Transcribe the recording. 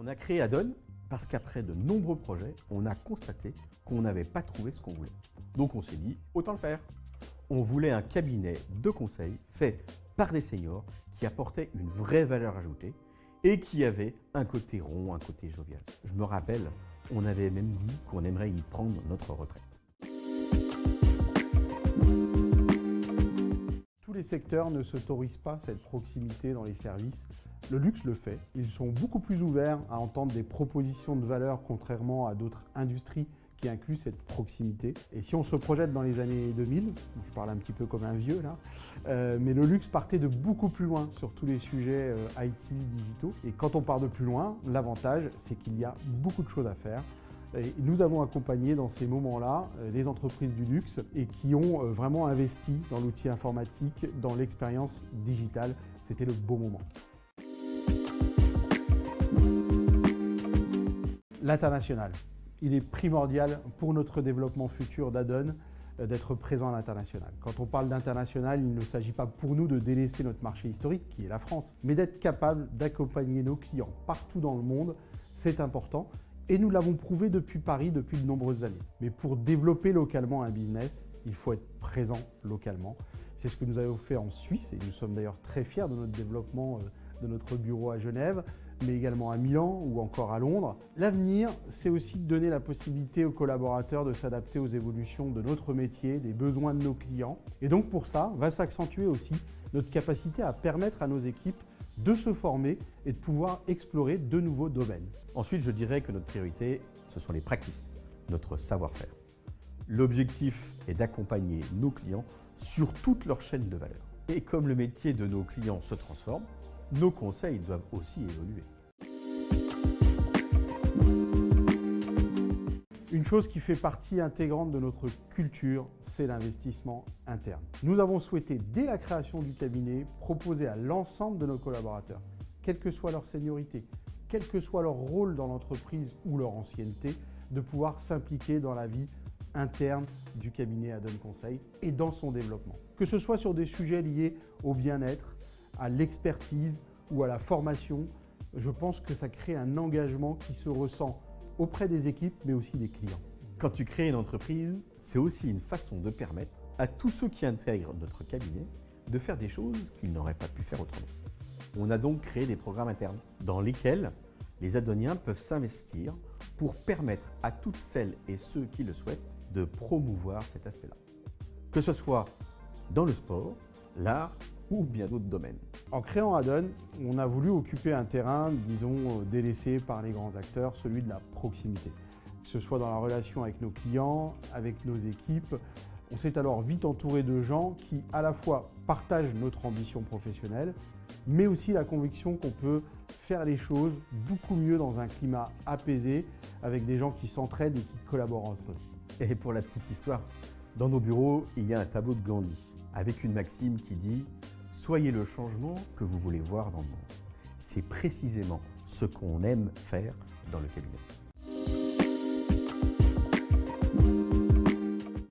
On a créé Adone parce qu'après de nombreux projets, on a constaté qu'on n'avait pas trouvé ce qu'on voulait. Donc on s'est dit, autant le faire. On voulait un cabinet de conseil fait par des seniors qui apportait une vraie valeur ajoutée et qui avait un côté rond, un côté jovial. Je me rappelle, on avait même dit qu'on aimerait y prendre notre retraite. Tous les secteurs ne s'autorisent pas cette proximité dans les services. Le luxe le fait. Ils sont beaucoup plus ouverts à entendre des propositions de valeur contrairement à d'autres industries qui incluent cette proximité. Et si on se projette dans les années 2000, je parle un petit peu comme un vieux là, mais le luxe partait de beaucoup plus loin sur tous les sujets IT, digitaux. Et quand on part de plus loin, l'avantage c'est qu'il y a beaucoup de choses à faire. Et nous avons accompagné dans ces moments-là les entreprises du luxe et qui ont vraiment investi dans l'outil informatique, dans l'expérience digitale. C'était le beau moment. L'international. Il est primordial pour notre développement futur d'Adone d'être présent à l'international. Quand on parle d'international, il ne s'agit pas pour nous de délaisser notre marché historique, qui est la France, mais d'être capable d'accompagner nos clients partout dans le monde. C'est important. Et nous l'avons prouvé depuis Paris depuis de nombreuses années. Mais pour développer localement un business, il faut être présent localement. C'est ce que nous avons fait en Suisse et nous sommes d'ailleurs très fiers de notre développement de notre bureau à Genève, mais également à Milan ou encore à Londres. L'avenir, c'est aussi de donner la possibilité aux collaborateurs de s'adapter aux évolutions de notre métier, des besoins de nos clients. Et donc pour ça, va s'accentuer aussi notre capacité à permettre à nos équipes de se former et de pouvoir explorer de nouveaux domaines. Ensuite, je dirais que notre priorité, ce sont les practices, notre savoir-faire. L'objectif est d'accompagner nos clients sur toute leur chaîne de valeur. Et comme le métier de nos clients se transforme, nos conseils doivent aussi évoluer. Une chose qui fait partie intégrante de notre culture, c'est l'investissement interne. Nous avons souhaité, dès la création du cabinet, proposer à l'ensemble de nos collaborateurs, quelle que soit leur seniorité, quel que soit leur rôle dans l'entreprise ou leur ancienneté, de pouvoir s'impliquer dans la vie interne du cabinet Adone Conseil et dans son développement. Que ce soit sur des sujets liés au bien-être, à l'expertise ou à la formation, je pense que ça crée un engagement qui se ressent auprès des équipes, mais aussi des clients. Quand tu crées une entreprise, c'est aussi une façon de permettre à tous ceux qui intègrent notre cabinet de faire des choses qu'ils n'auraient pas pu faire autrement. On a donc créé des programmes internes dans lesquels les Adoniens peuvent s'investir pour permettre à toutes celles et ceux qui le souhaitent de promouvoir cet aspect-là. Que ce soit dans le sport, l'art ou bien d'autres domaines. En créant Adone, on a voulu occuper un terrain, disons, délaissé par les grands acteurs, celui de la proximité. Que ce soit dans la relation avec nos clients, avec nos équipes, on s'est alors vite entouré de gens qui, à la fois, partagent notre ambition professionnelle, mais aussi la conviction qu'on peut faire les choses beaucoup mieux dans un climat apaisé, avec des gens qui s'entraident et qui collaborent entre eux. Et pour la petite histoire, dans nos bureaux, il y a un tableau de Gandhi, avec une maxime qui dit « Soyez le changement que vous voulez voir dans le monde ». C'est précisément ce qu'on aime faire dans le cabinet.